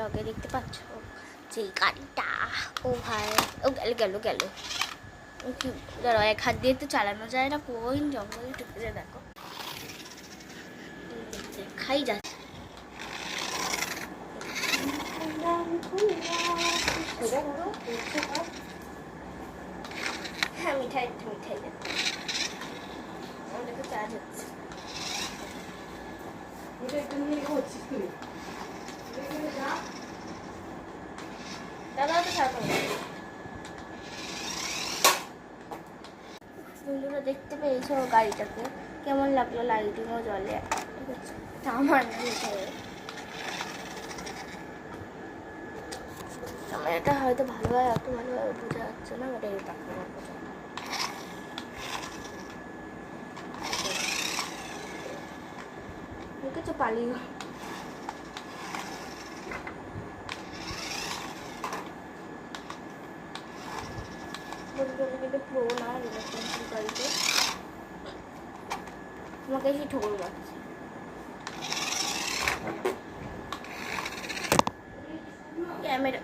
ব্লগে দেখতে পাচ্ছ যে গাড়িটা, ও ভাই ও গেল কি ধরো এক হাত দিয়ে তো চালানো যায় না, কোন জঙ্গলে ঢুকেছে দেখো, খাই যাচ্ছে। হ্যাঁ মিঠাই আমাদের তো চার্জ হচ্ছে। দাদা তো ছাড়ো, বন্ধুরা দেখতে পেয়েছো গাড়িটাকে, কেমন লাগলো লাইটিংও জ্বলে, ঠিক আছে আমার আমার এটা হয়তো ভালোভাবে এত ভালোভাবে বোঝা যাচ্ছে না, ওটা কিছু পালিয়ে পুরো না রিলেশনশিপ গাড়িতে তোমাকে এসে ঠোকর মারছে। ক্যামেরা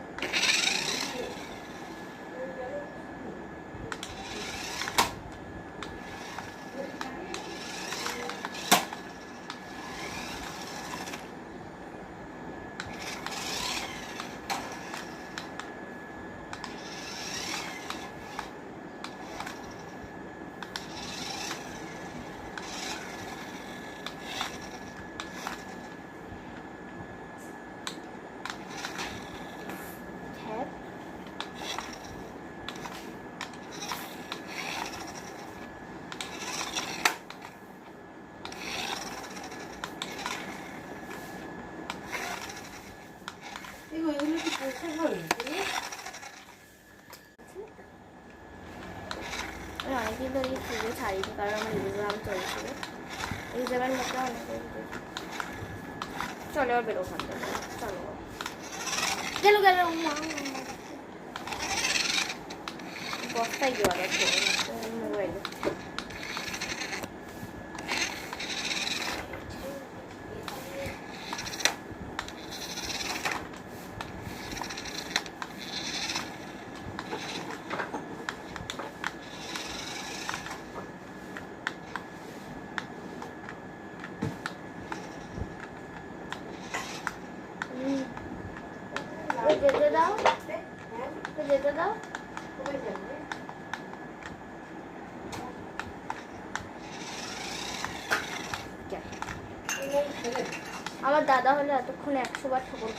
অনেকদিন ধরে পুজো ছাড়িনি, কারণ আমার এক্সাম চলছিল, এক্সামের মধ্যে অনেক চলে আর বেরো ওখান থেকে, চলো গেল বস্তায় গিয়ে আছে মোবাইলে। যেতে দাও আমার দাদা হলে এতক্ষণে 100 বার ঠোকর